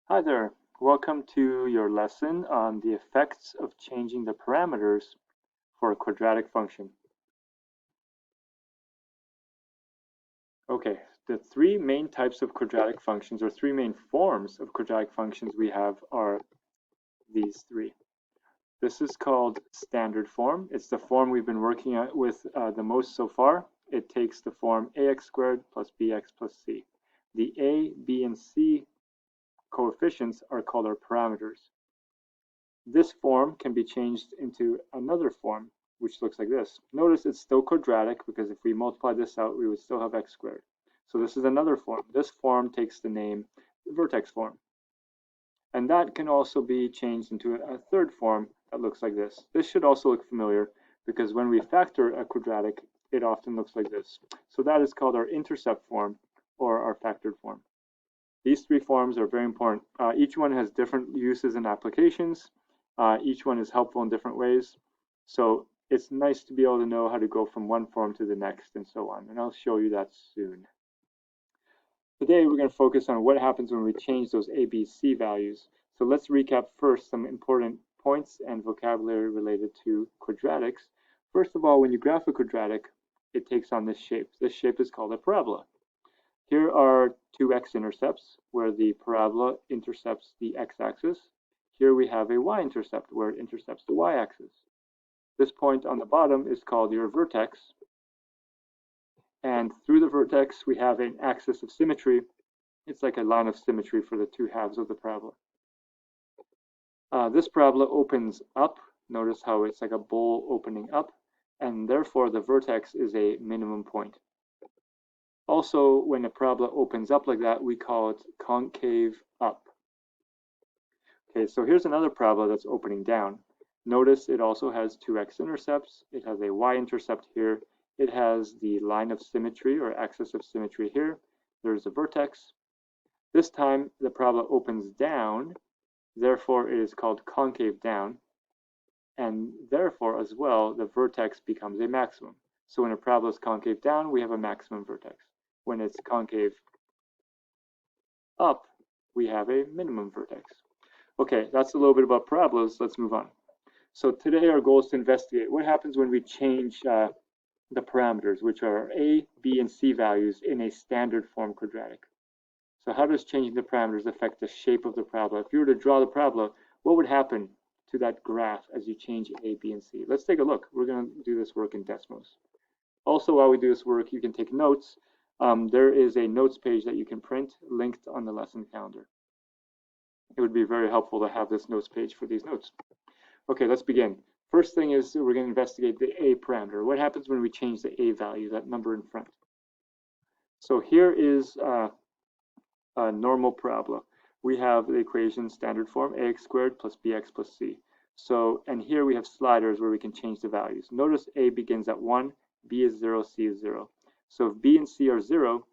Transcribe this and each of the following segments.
Hi there. Welcome to your lesson on the effects of changing the parameters for a quadratic function. Okay, the three main types of quadratic functions, or three main forms of quadratic functions we have are these three. This is called standard form. It's the form we've been working with the most so far. It takes the form ax squared plus bx plus c. The a, b, and c coefficients are called our parameters. This form can be changed into another form, which looks like this. Notice it's still quadratic because if we multiply this out, we would still have x squared. So this is another form. This form takes the name vertex form. And that can also be changed into a third form that looks like this. This should also look familiar because when we factor a quadratic, it often looks like this. So that is called our intercept form or our factored form. These three forms are very important. Each one has different uses and applications. Each one is helpful in different ways. So it's nice to be able to know how to go from one form to the next and so on. And I'll show you that soon. Today we're going to focus on what happens when we change those A, B, C values. So let's recap first some important points and vocabulary related to quadratics. First of all, when you graph a quadratic, it takes on this shape. This shape is called a parabola. Here are two x-intercepts where the parabola intercepts the x-axis. Here we have a y-intercept where it intercepts the y-axis. This point on the bottom is called your vertex. And through the vertex, we have an axis of symmetry. It's like a line of symmetry for the two halves of the parabola. This parabola opens up. Notice how it's like a bowl opening up. And therefore, the vertex is a minimum point. Also, when a parabola opens up like that, we call it concave up. Okay, so here's another parabola that's opening down. Notice it also has two x-intercepts. It has a y-intercept here. It has the line of symmetry or axis of symmetry here. There's a vertex. This time the parabola opens down, therefore it is called concave down. And therefore as well, the vertex becomes a maximum. So when a parabola is concave down, we have a maximum vertex. When it's concave up, we have a minimum vertex. Okay, that's a little bit about parabolas. Let's move on. So today our goal is to investigate what happens when we change the parameters, which are a, b, and c values in a standard form quadratic. So how does changing the parameters affect the shape of the parabola? If you were to draw the parabola, what would happen to that graph as you change a, b, and c? Let's take a look. We're going to do this work in Desmos. Also, while we do this work, you can take notes. There is a notes page that you can print linked on the lesson calendar. It would be very helpful to have this notes page for these notes. Okay, let's begin. First thing is we're going to investigate the a parameter. What happens when we change the a value, that number in front? So here is a normal parabola. We have the equation standard form ax squared plus bx plus c. So, and here we have sliders where we can change the values. Notice a begins at 1, b is 0, c is 0. So if b and c are 0,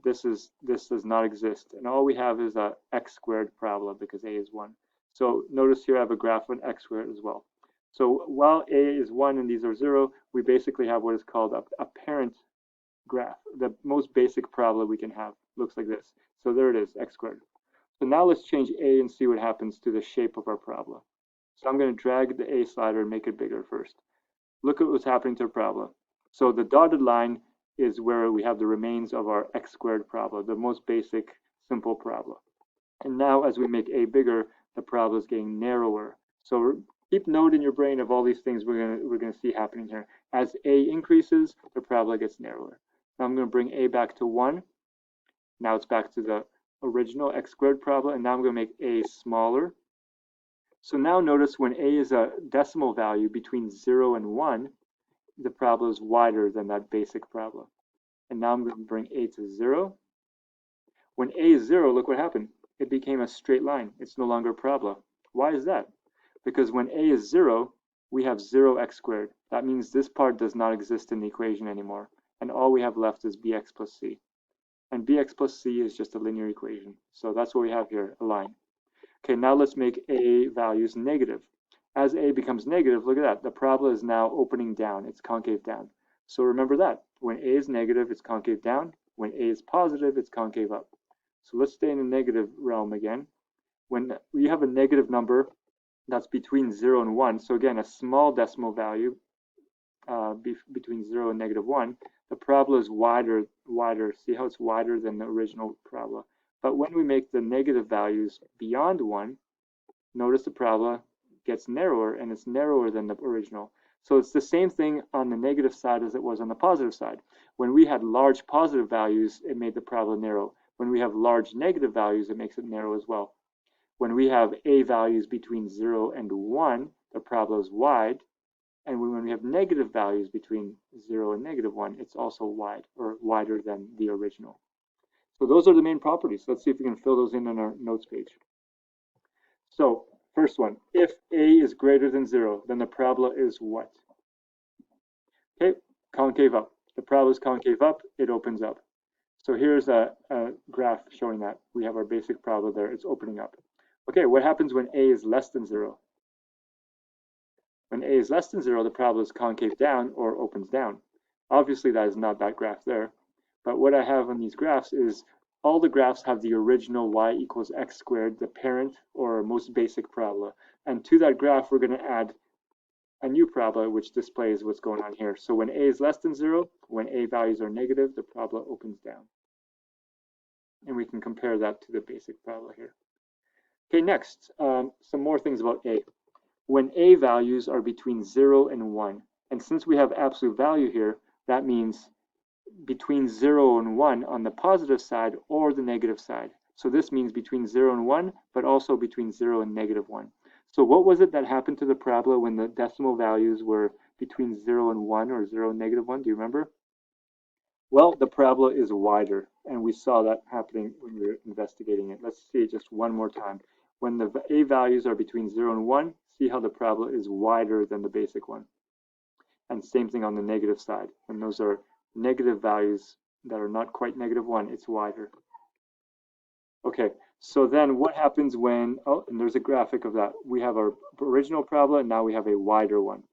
this does not exist. And all we have is a x squared parabola because a is 1. So notice here I have a graph of an x squared as well. So while a is 1 and these are 0, we basically have what is called a parent graph. The most basic parabola we can have looks like this. So there it is, x squared. So now let's change a and see what happens to the shape of our parabola. So I'm going to drag the a slider and make it bigger first. Look at what's happening to our parabola. So the dotted line is where we have the remains of our x squared parabola, the most basic, simple parabola. And now as we make a bigger, the parabola is getting narrower. So keep note in your brain of all these things we're gonna see happening here. As a increases, the parabola gets narrower. Now I'm going to bring a back to 1. Now it's back to the original x squared parabola, and now I'm going to make a smaller. So now notice when a is a decimal value between 0 and 1, the parabola is wider than that basic parabola. And now I'm going to bring a to 0. When a is 0, look what happened. It became a straight line. It's no longer a parabola. Why is that? Because when a is 0, we have 0x squared. That means this part does not exist in the equation anymore. And all we have left is bx plus c. And bx plus c is just a linear equation. So that's what we have here, a line. Okay, now let's make a values negative. As a becomes negative, look at that. The parabola is now opening down. It's concave down. So remember that. When a is negative, it's concave down. When a is positive, it's concave up. So let's stay in the negative realm again. when we have a negative number that's between 0 and 1, so again, a small decimal value between 0 and -1, the parabola is wider. See how it's wider than the original parabola. But when we make the negative values beyond 1, notice the parabola gets narrower, and it's narrower than the original. So it's the same thing on the negative side as it was on the positive side. When we had large positive values, it made the parabola narrow. When we have large negative values, it makes it narrow as well. When we have a values between 0 and 1, the parabola is wide. And when we have negative values between 0 and -1, it's also wide, or wider than the original. So those are the main properties. Let's see if we can fill those in on our notes page. So first one, if a is greater than 0, then the parabola is what? Okay, concave up. The parabola is concave up, it opens up. So here's a graph showing that. We have our basic parabola there, it's opening up. Okay, what happens when a is less than 0? When a is less than 0, the parabola is concave down or opens down. Obviously, that is not that graph there. But what I have on these graphs is all the graphs have the original y equals x squared, the parent or most basic parabola. And to that graph, we're going to add a new parabola which displays what's going on here. So when a is less than 0, when a values are negative, the parabola opens down. And we can compare that to the basic parabola here. Okay, next, some more things about a. When a values are between 0 and 1, and since we have absolute value here, that means between 0 and 1 on the positive side or the negative side. So this means between 0 and 1, but also between 0 and -1. So what was it that happened to the parabola when the decimal values were between 0 and 1 or 0 and -1? Do you remember? Well, the parabola is wider, and we saw that happening when we were investigating it. Let's see it just one more time. When the a values are between 0 and 1, see how the parabola is wider than the basic one. And same thing on the negative side. When those are negative values that are not quite -1, it's wider. Okay, so then what happens when, oh, and there's a graphic of that. We have our original parabola, and now we have a wider one.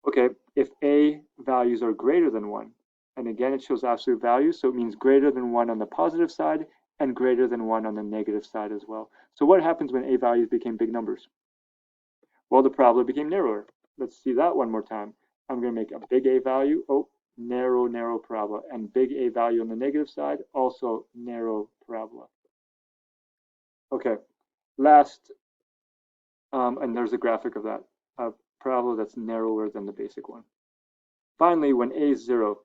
Okay, if a values are greater than 1, and again it shows absolute values, so it means greater than 1 on the positive side and greater than 1 on the negative side as well. So what happens when a values became big numbers? Well, the parabola became narrower. Let's see that one more time. I'm going to make a big A value. Oh, narrow parabola. And big A value on the negative side, also narrow parabola. Okay, last, and there's a graphic of that. A parabola that's narrower than the basic one. Finally, when a is 0,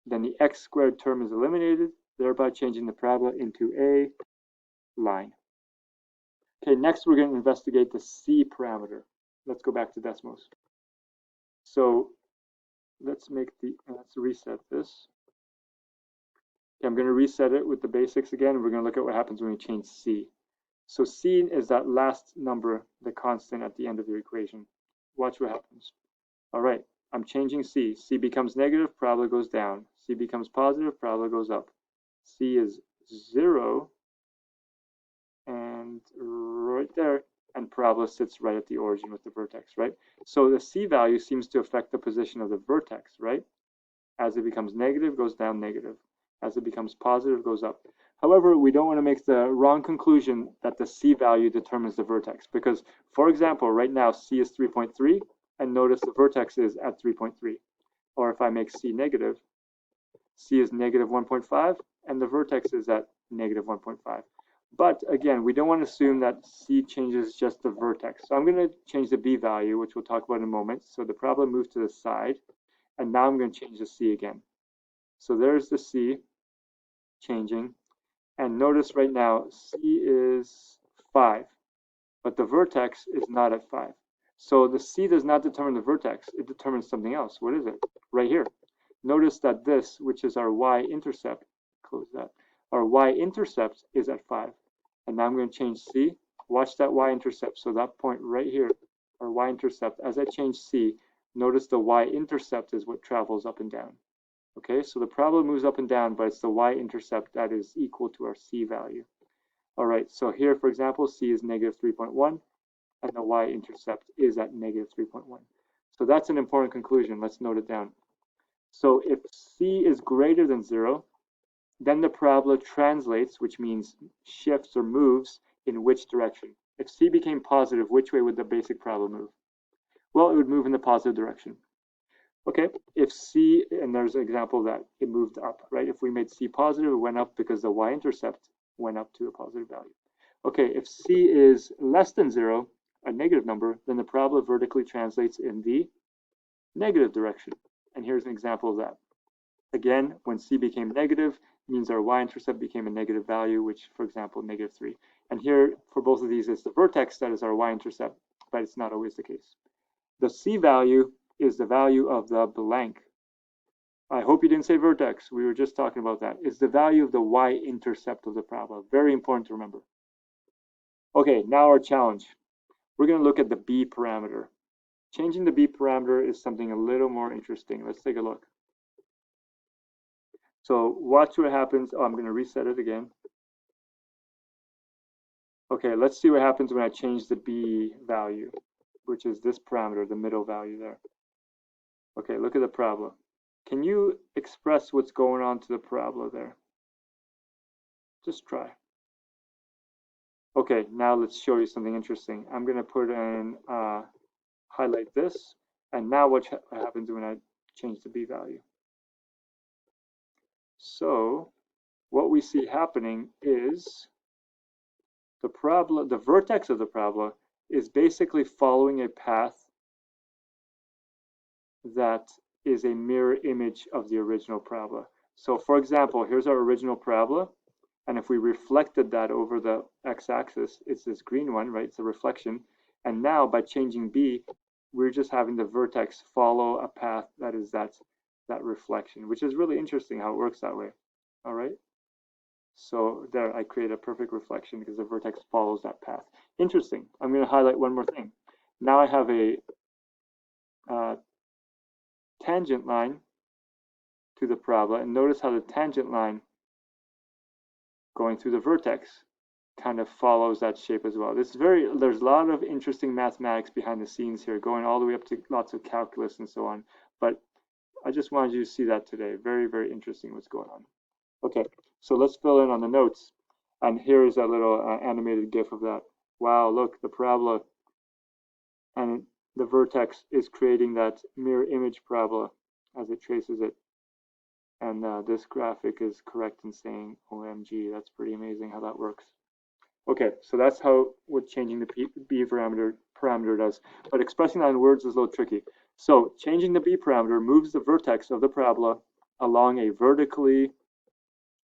then the x squared term is eliminated, thereby changing the parabola into a line. Okay, next we're going to investigate the c parameter. Let's go back to Desmos. So let's reset this. Okay, I'm going to reset it with the basics again, and we're going to look at what happens when we change c. So c is that last number, the constant at the end of your equation. Watch what happens. All right, I'm changing c. C becomes negative, parabola goes down. C becomes positive, parabola goes up. C is 0, and right there, and parabola sits right at the origin with the vertex, right? So the c value seems to affect the position of the vertex, right? As it becomes negative, goes down negative. As it becomes positive, goes up. However, we don't want to make the wrong conclusion that the c value determines the vertex, because, for example, right now c is 3.3, and notice the vertex is at 3.3. Or if I make c negative, c is negative 1.5, and the vertex is at negative 1.5. But again, we don't want to assume that c changes just the vertex. So I'm going to change the b value, which we'll talk about in a moment. So the parabola moves to the side, and now I'm going to change the c again. So there's the c changing. And notice right now, c is 5, but the vertex is not at 5. So the c does not determine the vertex, it determines something else. What is it? Right here. Notice that this, which is our y-intercept, close that, our y-intercept is at 5. And now I'm going to change c. Watch that y-intercept. So that point right here, our y-intercept, as I change c, notice the y-intercept is what travels up and down. Okay, so the parabola moves up and down, but it's the y-intercept that is equal to our c value. All right, so here, for example, c is negative 3.1, and the y-intercept is at negative 3.1. So that's an important conclusion. Let's note it down. So if c is greater than 0, then the parabola translates, which means shifts or moves, in which direction? If c became positive, which way would the basic problem move? Well, it would move in the positive direction. Okay, if c, and there's an example of that, it moved up, right? If we made c positive, it went up because the y-intercept went up to a positive value. Okay, if c is less than 0, a negative number, then the parabola vertically translates in the negative direction. And here's an example of that. Again, when c became negative, it means our y-intercept became a negative value, which, for example, -3. And here, for both of these, it's the vertex that is our y-intercept, but it's not always the case. The c value is the value of the blank. I hope you didn't say vertex. We were just talking about that. It's the value of the y-intercept of the parabola. Very important to remember. Okay, now our challenge. We're going to look at the b parameter. Changing the b parameter is something a little more interesting. Let's take a look. So watch what happens. Oh, I'm going to reset it again. Okay, let's see what happens when I change the b value, which is this parameter, the middle value there. Okay, look at the parabola. Can you express what's going on to the parabola there? Just try. Okay, now let's show you something interesting. I'm going to put in, highlight this, and now what happens when I change the b value? So what we see happening is the parabola, the vertex of the parabola is basically following a path that is a mirror image of the original parabola. So for example, here's our original parabola, and if we reflected that over the x-axis, it's this green one, right? It's a reflection. And now by changing b, we're just having the vertex follow a path that is that reflection, which is really interesting how it works that way. All right. So there, I create a perfect reflection because the vertex follows that path. Interesting. I'm going to highlight one more thing. Now I have a tangent line to the parabola, and notice how the tangent line going through the vertex kind of follows that shape as well. There's a lot of interesting mathematics behind the scenes here, going all the way up to lots of calculus and so on. But I just wanted you to see that today. Very, very interesting what's going on. Okay, so let's fill in on the notes. And here is a little animated GIF of that. Wow, look, the parabola and the vertex is creating that mirror image parabola as it traces it. And this graphic is correct in saying OMG. That's pretty amazing how that works. Okay, so that's what changing the b parameter does. But expressing that in words is a little tricky. So changing the b parameter moves the vertex of the parabola along a vertically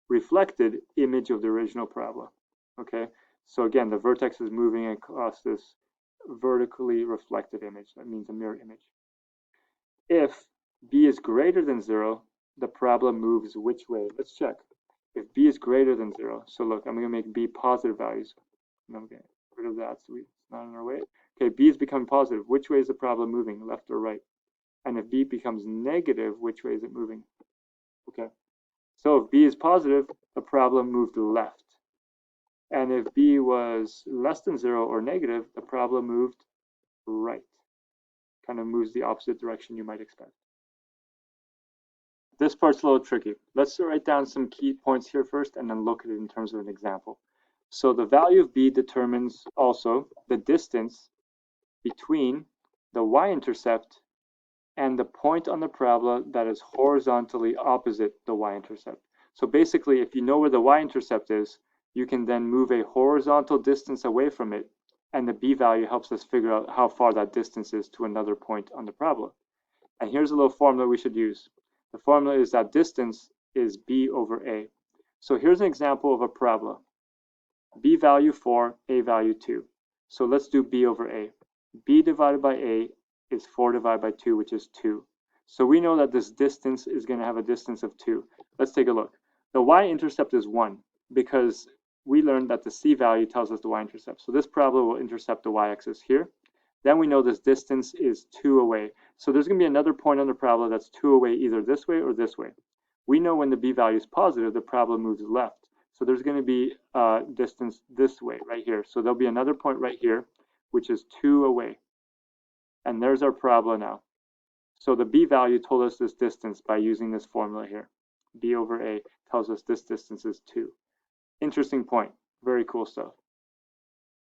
reflected image of the original parabola. Okay, so again, the vertex is moving across this vertically reflected image. That means a mirror image. If b is greater than 0, the parabola moves which way? Let's check. If b is greater than 0, so look, I'm going to make b positive values. And I'm going to get rid of that so it's not in our way. Okay, b is becoming positive. Which way is the parabola moving, left or right? And if b becomes negative, which way is it moving? Okay, so if b is positive, the parabola moved left. And if b was less than 0 or negative, the parabola moved right. Kind of moves the opposite direction you might expect. This part's a little tricky. Let's write down some key points here first and then look at it in terms of an example. So the value of b determines also the distance between the y-intercept and the point on the parabola that is horizontally opposite the y-intercept. So basically, if you know where the y-intercept is, you can then move a horizontal distance away from it, and the b value helps us figure out how far that distance is to another point on the parabola. And here's a little formula we should use. The formula is that distance is b over a. So here's an example of a parabola. B value 4, a value 2. So let's do b over a. B divided by a is 4 divided by 2, which is 2. So we know that this distance is going to have a distance of 2. Let's take a look. The y-intercept is 1 because we learned that the c value tells us the y-intercept. So this parabola will intercept the y-axis here. Then we know this distance is 2 away. So there's going to be another point on the parabola that's 2 away, either this way or this way. We know when the b value is positive, the parabola moves left. So there's going to be distance this way, right here. So there'll be another point right here, which is 2 away. And there's our parabola now. So the b value told us this distance by using this formula here. B over a tells us this distance is 2. Interesting point. Very cool stuff.